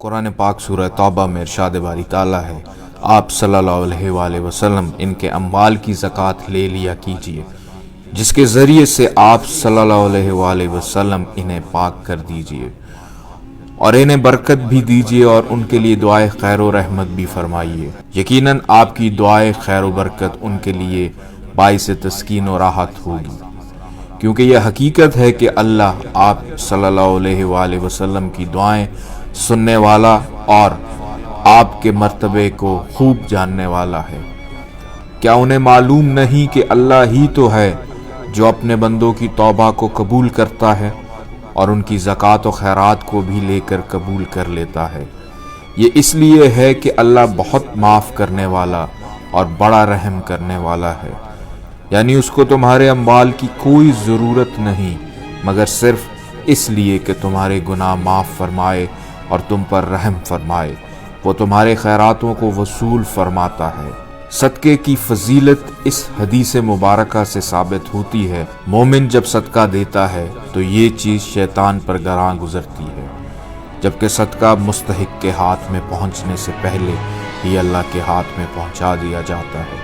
قرآن پاک سورہ توبہ میں ارشاد باری تعالیٰ ہے، آپ صلی اللہ علیہ وآلہ وسلم ان کے اموال کی زکوٰۃ لے لیا کیجیے، جس کے ذریعے سے آپ صلی اللہ علیہ وآلہ وسلم انہیں پاک کر دیجیے اور انہیں برکت بھی دیجیے اور ان کے لیے دعائے خیر و رحمت بھی فرمائیے۔ یقیناً آپ کی دعائے خیر و برکت ان کے لیے باعث تسکین و راحت ہوگی، کیونکہ یہ حقیقت ہے کہ اللہ آپ صلی اللہ علیہ وآلہ وسلم کی دعائیں سننے والا اور آپ کے مرتبے کو خوب جاننے والا ہے۔ کیا انہیں معلوم نہیں کہ اللہ ہی تو ہے جو اپنے بندوں کی توبہ کو قبول کرتا ہے اور ان کی زکوٰۃ و خیرات کو بھی لے کر قبول کر لیتا ہے؟ یہ اس لیے ہے کہ اللہ بہت معاف کرنے والا اور بڑا رحم کرنے والا ہے، یعنی اس کو تمہارے اموال کی کوئی ضرورت نہیں مگر صرف اس لیے کہ تمہارے گناہ معاف فرمائے اور تم پر رحم فرمائے۔ وہ تمہارے خیراتوں کو وصول فرماتا ہے۔ صدقے کی فضیلت اس حدیث مبارکہ سے ثابت ہوتی ہے، مومن جب صدقہ دیتا ہے تو یہ چیز شیطان پر گراں گزرتی ہے، جبکہ صدقہ مستحق کے ہاتھ میں پہنچنے سے پہلے ہی اللہ کے ہاتھ میں پہنچا دیا جاتا ہے۔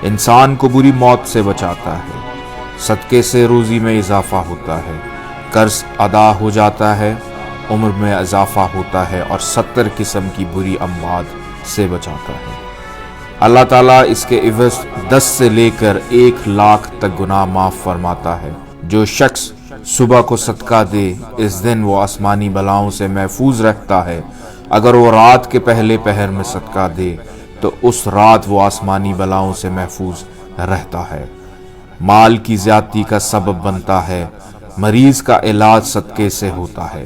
انسان کو بری موت سے بچاتا ہے، صدقے سے روزی میں اضافہ ہوتا ہے، قرض ادا ہو جاتا ہے، عمر میں اضافہ ہوتا ہے اور 70 قسم کی بری اموات سے بچاتا ہے۔ اللہ تعالیٰ اس کے عوض 10 سے لے کر 1 لاکھ تک گناہ معاف فرماتا ہے۔ جو شخص صبح کو صدقہ دے اس دن وہ آسمانی بلاؤں سے محفوظ رہتا ہے، اگر وہ رات کے پہلے پہر میں صدقہ دے تو اس رات وہ آسمانی بلاؤں سے محفوظ رہتا ہے۔ مال کی زیادتی کا سبب بنتا ہے، مریض کا علاج صدقے سے ہوتا ہے،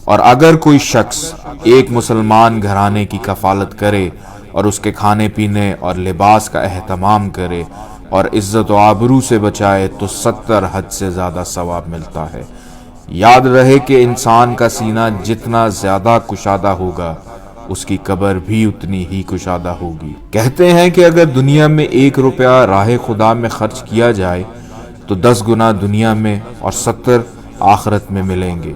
اور اگر کوئی شخص ایک مسلمان گھرانے کی کفالت کرے اور اس کے کھانے پینے اور لباس کا اہتمام کرے اور عزت و آبرو سے بچائے تو 70 حج سے زیادہ ثواب ملتا ہے۔ یاد رہے کہ انسان کا سینہ جتنا زیادہ کشادہ ہوگا اس کی قبر بھی اتنی ہی کشادہ ہوگی۔ کہتے ہیں کہ اگر دنیا میں 1 روپیہ راہ خدا میں خرچ کیا جائے تو 10 گنا دنیا میں اور 70 آخرت میں ملیں گے،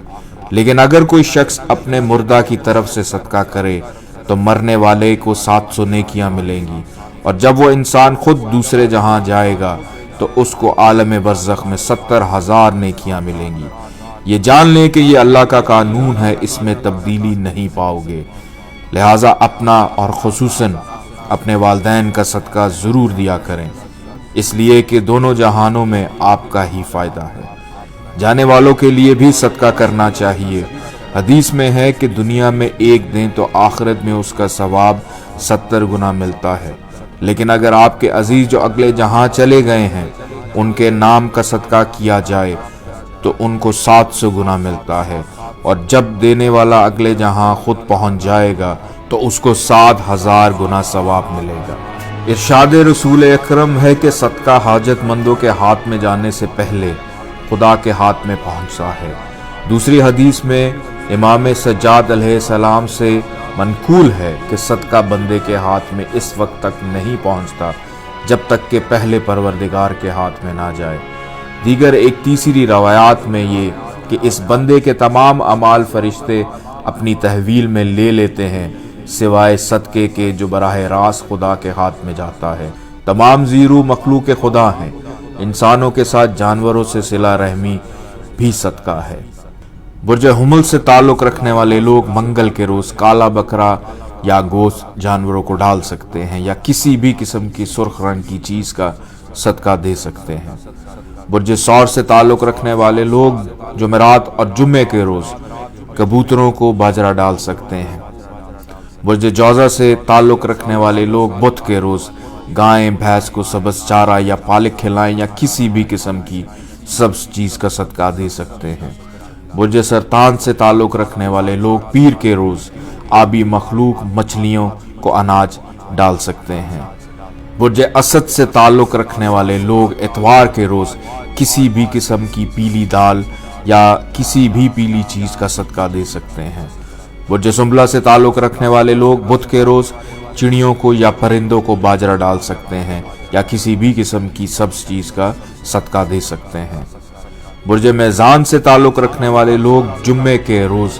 لیکن اگر کوئی شخص اپنے مردہ کی طرف سے صدقہ کرے تو مرنے والے کو 700 نیکیاں ملیں گی، اور جب وہ انسان خود دوسرے جہاں جائے گا تو اس کو عالم برزخ میں 70,000 نیکیاں ملیں گی۔ یہ جان لیں کہ یہ اللہ کا قانون ہے، اس میں تبدیلی نہیں پاؤ گے، لہٰذا اپنا اور خصوصاً اپنے والدین کا صدقہ ضرور دیا کریں، اس لیے کہ دونوں جہانوں میں آپ کا ہی فائدہ ہے۔ جانے والوں کے لیے بھی صدقہ کرنا چاہیے۔ حدیث میں ہے کہ دنیا میں 1 دیں تو آخرت میں اس کا ثواب 70 گنا ملتا ہے، لیکن اگر آپ کے عزیز جو اگلے جہاں چلے گئے ہیں ان کے نام کا صدقہ کیا جائے تو ان کو 700 گنا ملتا ہے، اور جب دینے والا اگلے جہاں خود پہنچ جائے گا تو اس کو 7,000 گنا ثواب ملے گا۔ ارشاد رسول اکرم ہے کہ صدقہ حاجت مندوں کے ہاتھ میں جانے سے پہلے خدا کے ہاتھ میں پہنچتا ہے۔ دوسری حدیث میں امام سجاد علیہ السلام سے منقول ہے کہ صدقہ بندے کے ہاتھ میں اس وقت تک نہیں پہنچتا جب تک کہ پہلے پروردگار کے ہاتھ میں نہ جائے۔ دیگر ایک تیسری روایات میں یہ کہ اس بندے کے تمام اعمال فرشتے اپنی تحویل میں لے لیتے ہیں سوائے صدقے کے جو براہ راست خدا کے ہاتھ میں جاتا ہے۔ تمام زیرو مخلوق خدا ہیں، انسانوں کے ساتھ جانوروں سے صلہ رحمی بھی صدقہ ہے۔ برج حمل سے تعلق رکھنے والے لوگ منگل کے روز کالا بکرا یا گوشت جانوروں کو ڈال سکتے ہیں یا کسی بھی قسم کی سرخ رنگ کی چیز کا صدقہ دے سکتے ہیں۔ برج ثور سے تعلق رکھنے والے لوگ جمعرات اور جمعے کے روز کبوتروں کو باجرہ ڈال سکتے ہیں۔ برج جوزہ سے تعلق رکھنے والے لوگ بدھ کے روز گائیں بھینس کو سبز چارہ یا پالک کھلائیں یا کسی بھی قسم کی سبز چیز کا صدقہ دے سکتے ہیں۔ برج سرطان سے تعلق رکھنے والے لوگ پیر کے روز آبی مخلوق مچھلیوں کو اناج ڈال سکتے ہیں۔ برج اسد سے تعلق رکھنے والے لوگ اتوار کے روز کسی بھی قسم کی پیلی دال یا کسی بھی پیلی چیز کا صدقہ دے سکتے ہیں۔ برج سنبلہ سے تعلق رکھنے والے لوگ بدھ کے روز چڑیوں کو یا پرندوں کو باجرہ ڈال سکتے ہیں یا کسی بھی قسم کی سبز چیز کا صدقہ دے سکتے ہیں۔ برج میزان سے تعلق رکھنے والے لوگ جمعے کے روز